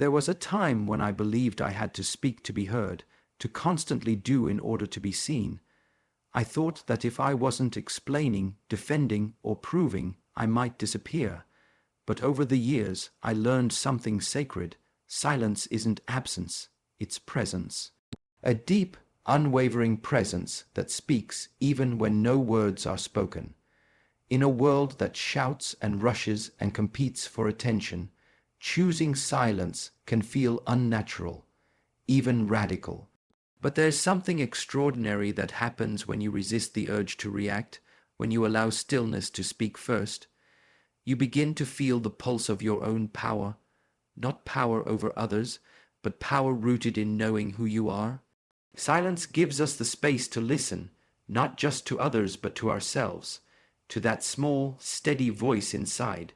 There was a time when I believed I had to speak to be heard, to constantly do in order to be seen. I thought that if I wasn't explaining, defending, or proving, I might disappear. But over the years, I learned something sacred. Silence isn't absence, it's presence. A deep, unwavering presence that speaks even when no words are spoken. In a world that shouts and rushes and competes for attention, choosing silence can feel unnatural, even radical. But there's something extraordinary that happens when you resist the urge to react, when you allow stillness to speak first. You begin to feel the pulse of your own power, not power over others, but power rooted in knowing who you are. Silence gives us the space to listen, not just to others but to ourselves, to that small, steady voice inside,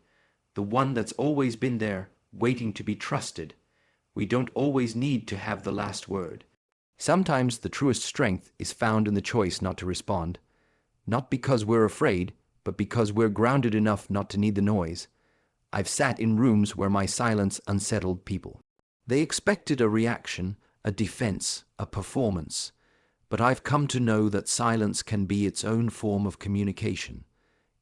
the one that's always been there, waiting to be trusted. We don't always need to have the last word. Sometimes the truest strength is found in the choice not to respond, not because we're afraid, but because we're grounded enough not to need the noise. I've sat in rooms where my silence unsettled people. They expected a reaction, a defense, a performance. But I've come to know that silence can be its own form of communication.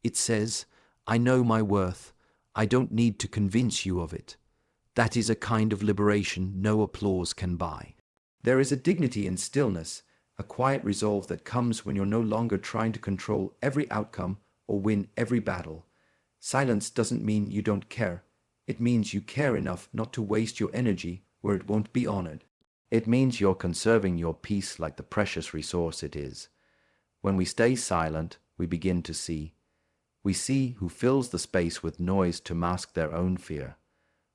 It says, I know my worth. I don't need to convince you of it. That is a kind of liberation no applause can buy. There is a dignity in stillness, a quiet resolve that comes when you're no longer trying to control every outcome or win every battle. Silence doesn't mean you don't care. It means you care enough not to waste your energy where it won't be honored. It means you're conserving your peace like the precious resource it is. When we stay silent, we begin to see. We see who fills the space with noise to mask their own fear.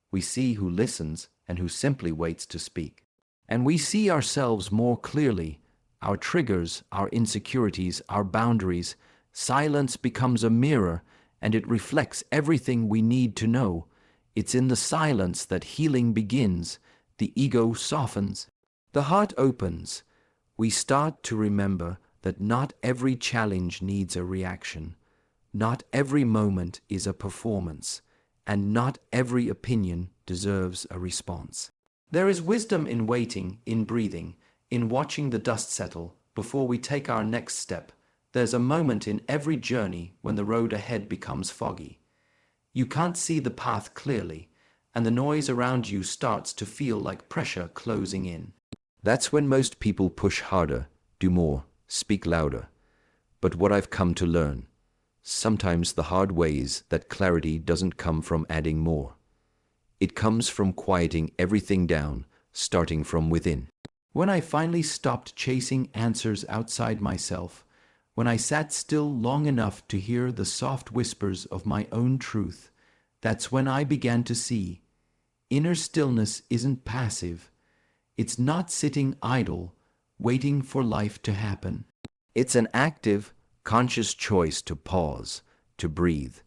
We see who listens and who simply waits to speak. And we see ourselves more clearly, our triggers, our insecurities, our boundaries. Silence becomes a mirror, and it reflects everything we need to know. It's in the silence that healing begins. The ego softens. The heart opens. We start to remember that not every challenge needs a reaction. Not every moment is a performance, and not every opinion deserves a response. There is wisdom in waiting, in breathing, in watching the dust settle before we take our next step. There's a moment in every journey when the road ahead becomes foggy. You can't see the path clearly, and the noise around you starts to feel like pressure closing in. That's when most people push harder, do more, speak louder. But what I've come to learn, sometimes the hard way is that clarity doesn't come from adding more. It comes from quieting everything down, starting from within. When I finally stopped chasing answers outside myself, when I sat still long enough to hear the soft whispers of my own truth, that's when I began to see. Inner stillness isn't passive. It's not sitting idle, waiting for life to happen. It's an active, conscious choice to pause, to breathe,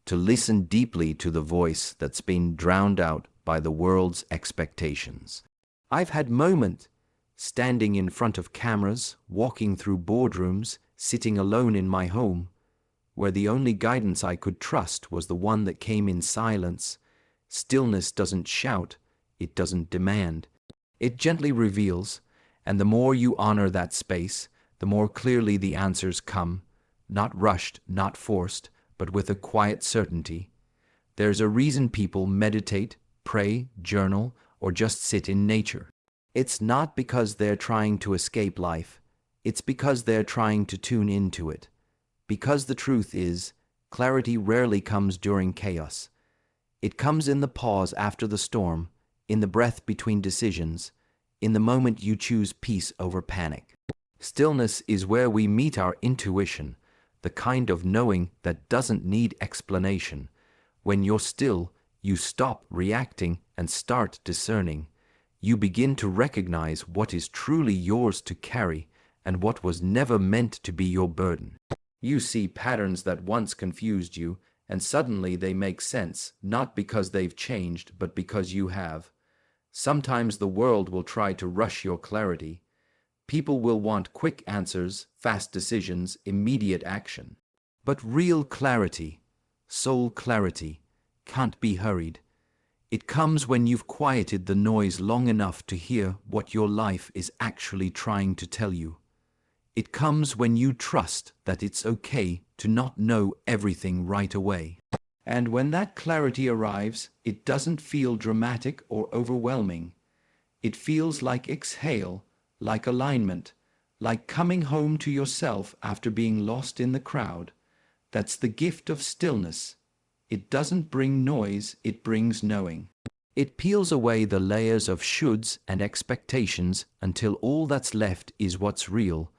to listen deeply to the voice that's been drowned out by the world's expectations. I've had moments, standing in front of cameras, walking through boardrooms, sitting alone in my home, where the only guidance I could trust was the one that came in silence. Stillness doesn't shout, it doesn't demand. It gently reveals, and the more you honor that space, the more clearly the answers come, not rushed, not forced, but with a quiet certainty. There's a reason people meditate, pray, journal, or just sit in nature. It's not because they're trying to escape life. It's because they're trying to tune into it. Because the truth is, clarity rarely comes during chaos. It comes in the pause after the storm, in the breath between decisions, in the moment you choose peace over panic. Stillness is where we meet our intuition, the kind of knowing that doesn't need explanation. When you're still, you stop reacting and start discerning. You begin to recognize what is truly yours to carry and what was never meant to be your burden. You see patterns that once confused you, and suddenly they make sense, not because they've changed, but because you have. Sometimes the world will try to rush your clarity. People will want quick answers, fast decisions, immediate action. But real clarity, soul clarity, can't be hurried. It comes when you've quieted the noise long enough to hear what your life is actually trying to tell you. It comes when you trust that it's okay to not know everything right away. And when that clarity arrives, it doesn't feel dramatic or overwhelming. It feels like exhale, like alignment, like coming home to yourself after being lost in the crowd. That's the gift of stillness. It doesn't bring noise, it brings knowing. It peels away the layers of shoulds and expectations until all that's left is what's real.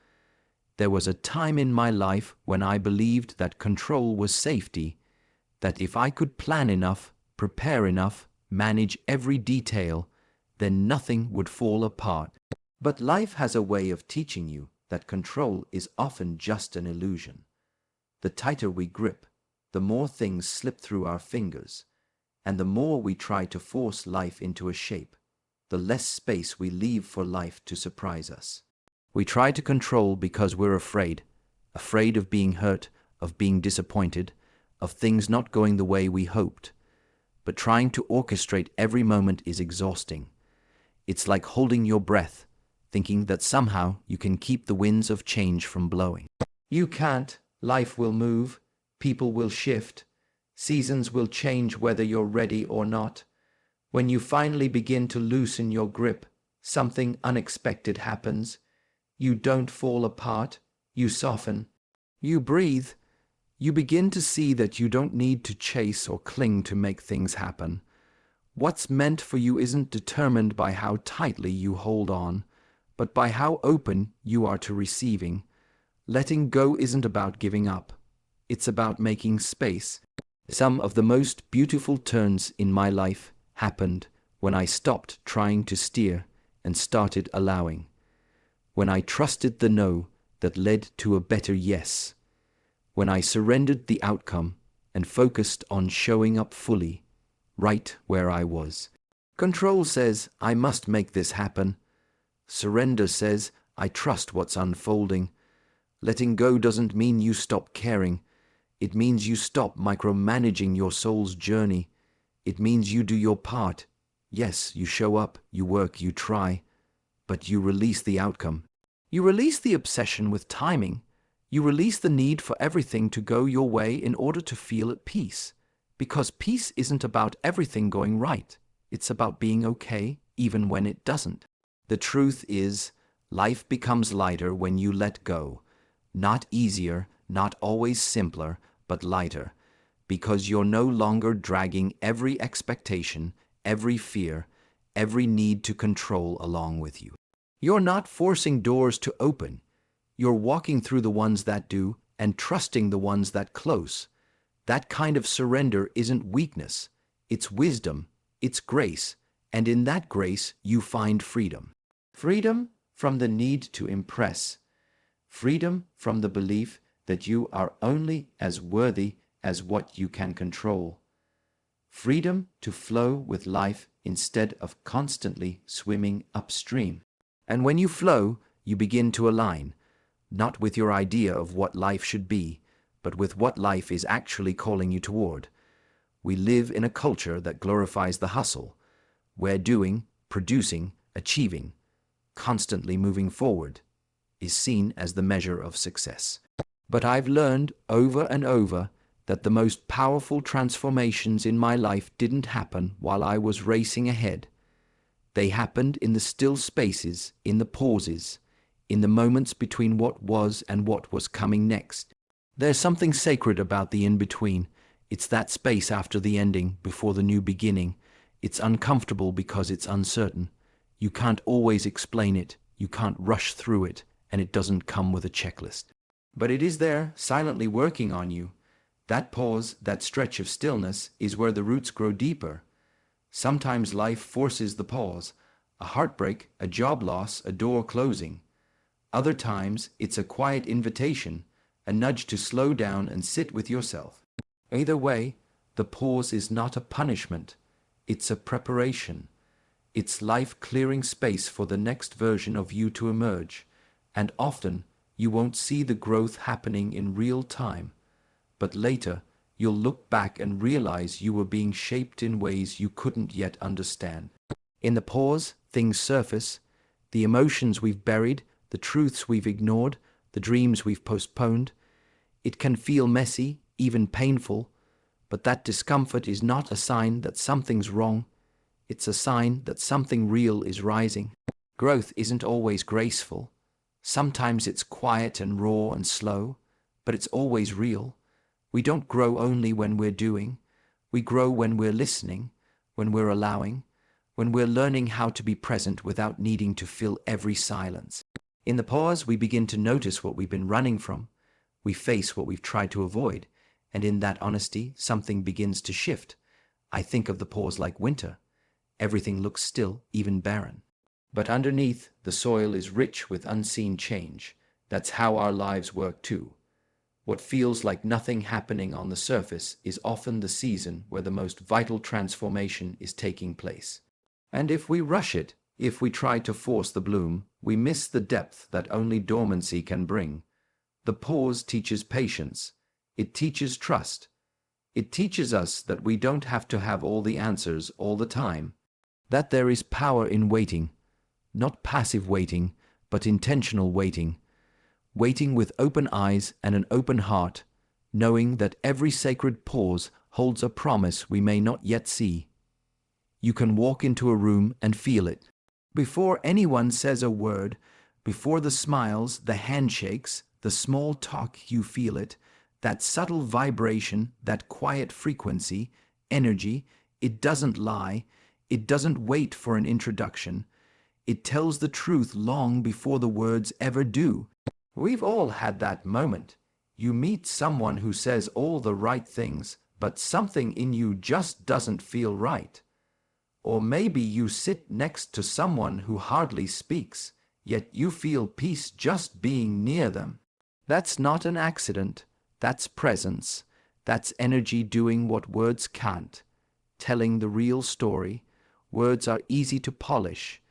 There was a time in my life when I believed that control was safety, that if I could plan enough, prepare enough, manage every detail, then nothing would fall apart. But life has a way of teaching you that control is often just an illusion. The tighter we grip, the more things slip through our fingers, and the more we try to force life into a shape, the less space we leave for life to surprise us. We try to control because we're afraid of being hurt, of being disappointed, of things not going the way we hoped. But trying to orchestrate every moment is exhausting. It's like holding your breath, thinking that somehow you can keep the winds of change from blowing. You can't. Life will move, people will shift, seasons will change whether you're ready or not. When you finally begin to loosen your grip, something unexpected happens. You don't fall apart, you soften. You breathe. You begin to see that you don't need to chase or cling to make things happen. What's meant for you isn't determined by how tightly you hold on, but by how open you are to receiving. Letting go isn't about giving up. It's about making space. Some of the most beautiful turns in my life happened when I stopped trying to steer and started allowing. When I trusted the no that led to a better yes. When I surrendered the outcome and focused on showing up fully, right where I was. Control says, I must make this happen. Surrender says, I trust what's unfolding. Letting go doesn't mean you stop caring. It means you stop micromanaging your soul's journey. It means you do your part. Yes, you show up, you work, you try, but you release the outcome. You release the obsession with timing. You release the need for everything to go your way in order to feel at peace. Because peace isn't about everything going right. It's about being okay, even when it doesn't. The truth is, life becomes lighter when you let go. Not easier, not always simpler, but lighter. Because you're no longer dragging every expectation, every fear, every need to control along with you. You're not forcing doors to open. You're walking through the ones that do and trusting the ones that close. That kind of surrender isn't weakness. It's wisdom. It's grace. And in that grace, you find freedom. Freedom from the need to impress. Freedom from the belief that you are only as worthy as what you can control. Freedom to flow with life instead of constantly swimming upstream. And when you flow, you begin to align, not with your idea of what life should be, but with what life is actually calling you toward. We live in a culture that glorifies the hustle, where doing, producing, achieving, constantly moving forward, is seen as the measure of success. But I've learned over and over that the most powerful transformations in my life didn't happen while I was racing ahead. They happened in the still spaces, in the pauses, in the moments between what was and what was coming next. There's something sacred about the in-between. It's that space after the ending, before the new beginning. It's uncomfortable because it's uncertain. You can't always explain it, you can't rush through it, and it doesn't come with a checklist. But it is there, silently working on you. That pause, that stretch of stillness, is where the roots grow deeper. Sometimes life forces the pause, a heartbreak, a job loss, a door closing. Other times, it's a quiet invitation, a nudge to slow down and sit with yourself. Either way, the pause is not a punishment. It's a preparation. It's life clearing space for the next version of you to emerge. And often, you won't see the growth happening in real time. But later, you'll look back and realize you were being shaped in ways you couldn't yet understand. In the pause, things surface, the emotions we've buried, the truths we've ignored, the dreams we've postponed. It can feel messy, even painful, but that discomfort is not a sign that something's wrong. It's a sign that something real is rising. Growth isn't always graceful. Sometimes it's quiet and raw and slow, but it's always real. We don't grow only when we're doing. We grow when we're listening, when we're allowing, when we're learning how to be present without needing to fill every silence. In the pause, we begin to notice what we've been running from. We face what we've tried to avoid, and in that honesty, something begins to shift. I think of the pause like winter. Everything looks still, even barren. But underneath, the soil is rich with unseen change. That's how our lives work too. What feels like nothing happening on the surface is often the season where the most vital transformation is taking place. And if we rush it, if we try to force the bloom, we miss the depth that only dormancy can bring. The pause teaches patience. It teaches trust. It teaches us that we don't have to have all the answers all the time. That there is power in waiting. Not passive waiting, but intentional waiting. Waiting with open eyes and an open heart, knowing that every sacred pause holds a promise we may not yet see. You can walk into a room and feel it. Before anyone says a word, before the smiles, the handshakes, the small talk, you feel it. That subtle vibration, that quiet frequency, energy, it doesn't lie. It doesn't wait for an introduction. It tells the truth long before the words ever do. We've all had that moment. You meet someone who says all the right things, but something in you just doesn't feel right. Or maybe you sit next to someone who hardly speaks, yet you feel peace just being near them. That's not an accident. That's presence. That's energy doing what words can't. Telling the real story. Words are easy to polish.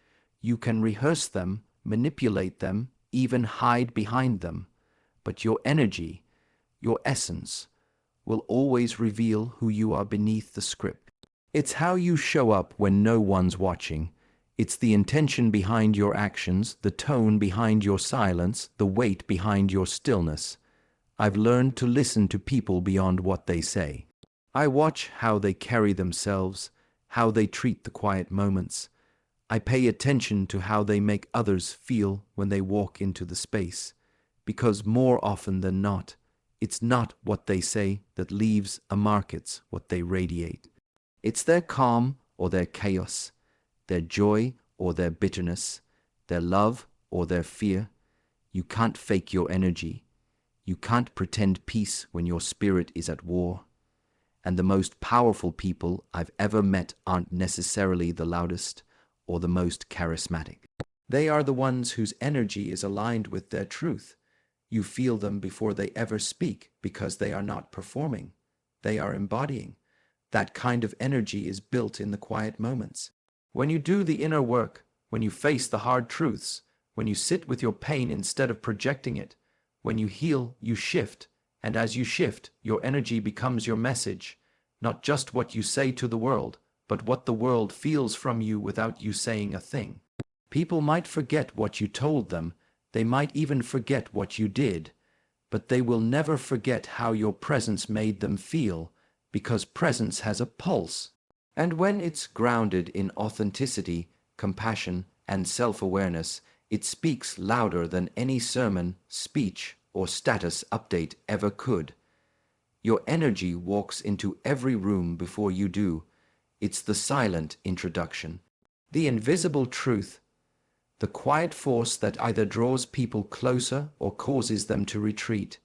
You can rehearse them, manipulate them, even hide behind them. But your energy, your essence, will always reveal who you are beneath the script. It's how you show up when no one's watching. It's the intention behind your actions, the tone behind your silence, the weight behind your stillness. I've learned to listen to people beyond what they say. I watch how they carry themselves, how they treat the quiet moments. I pay attention to how they make others feel when they walk into the space, because more often than not, it's not what they say that leaves a mark, it's what they radiate. It's their calm or their chaos, their joy or their bitterness, their love or their fear. You can't fake your energy. You can't pretend peace when your spirit is at war. And the most powerful people I've ever met aren't necessarily the loudest or the most charismatic. They are the ones whose energy is aligned with their truth. You feel them before they ever speak because they are not performing. They are embodying. That kind of energy is built in the quiet moments. When you do the inner work, when you face the hard truths, when you sit with your pain instead of projecting it, when you heal, you shift, and as you shift, your energy becomes your message, not just what you say to the world, but what the world feels from you without you saying a thing. People might forget what you told them, they might even forget what you did, but they will never forget how your presence made them feel, because presence has a pulse. And when it's grounded in authenticity, compassion, and self-awareness, it speaks louder than any sermon, speech, or status update ever could. Your energy walks into every room before you do. It's the silent introduction, the invisible truth, the quiet force that either draws people closer or causes them to retreat.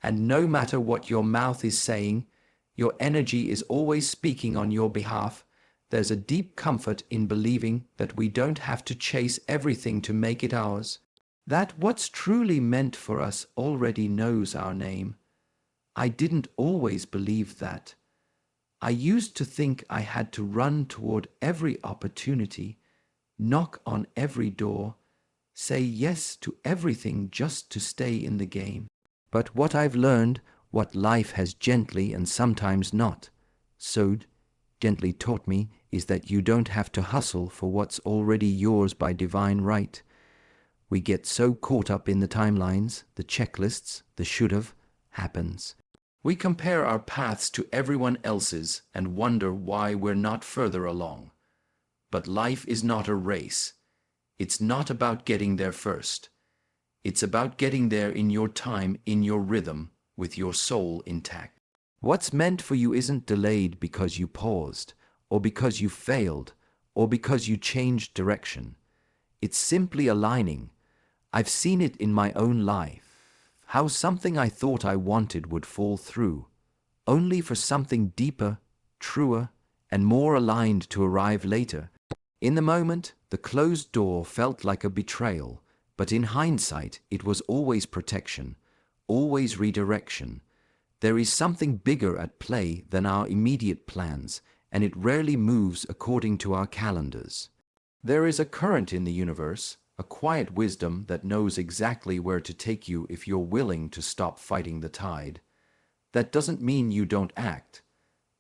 And no matter what your mouth is saying, your energy is always speaking on your behalf. There's a deep comfort in believing that we don't have to chase everything to make it ours, that what's truly meant for us already knows our name. I didn't always believe that. I used to think I had to run toward every opportunity, knock on every door, say yes to everything just to stay in the game. But what I've learned, what life has gently and sometimes not so gently taught me is that you don't have to hustle for what's already yours by divine right. We get so caught up in the timelines, the checklists, the should've happens. We compare our paths to everyone else's and wonder why we're not further along. But life is not a race. It's not about getting there first. It's about getting there in your time, in your rhythm, with your soul intact. What's meant for you isn't delayed because you paused, or because you failed, or because you changed direction. It's simply aligning. I've seen it in my own life, how something I thought I wanted would fall through, only for something deeper, truer, and more aligned to arrive later. In the moment, the closed door felt like a betrayal, but in hindsight, it was always protection, always redirection. There is something bigger at play than our immediate plans, and it rarely moves according to our calendars. There is a current in the universe, a quiet wisdom that knows exactly where to take you if you're willing to stop fighting the tide. That doesn't mean you don't act.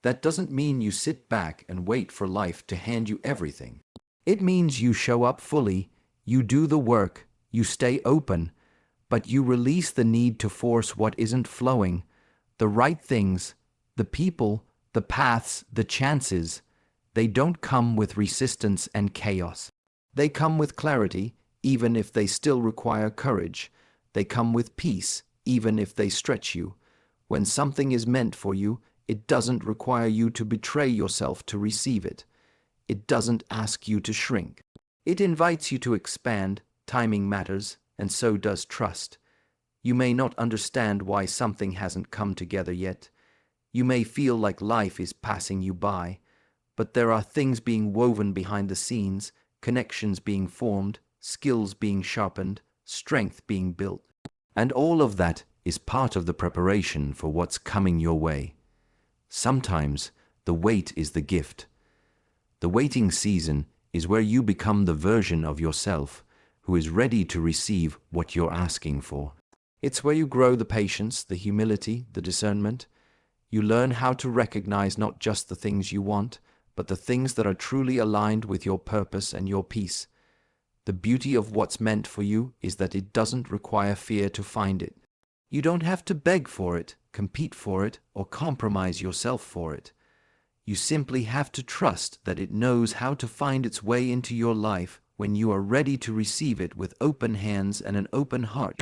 That doesn't mean you sit back and wait for life to hand you everything. It means you show up fully, you do the work, you stay open, but you release the need to force what isn't flowing, the right things, the people, the paths, the chances. They don't come with resistance and chaos. They come with clarity, even if they still require courage. They come with peace, even if they stretch you. When something is meant for you, it doesn't require you to betray yourself to receive it. It doesn't ask you to shrink. It invites you to expand. Timing matters, and so does trust. You may not understand why something hasn't come together yet. You may feel like life is passing you by, but there are things being woven behind the scenes, connections being formed, skills being sharpened, strength being built. And all of that is part of the preparation for what's coming your way. Sometimes the wait is the gift. The waiting season is where you become the version of yourself who is ready to receive what you're asking for. It's where you grow the patience, the humility, the discernment. You learn how to recognize not just the things you want, but the things that are truly aligned with your purpose and your peace. The beauty of what's meant for you is that it doesn't require fear to find it. You don't have to beg for it, compete for it, or compromise yourself for it. You simply have to trust that it knows how to find its way into your life when you are ready to receive it with open hands and an open heart.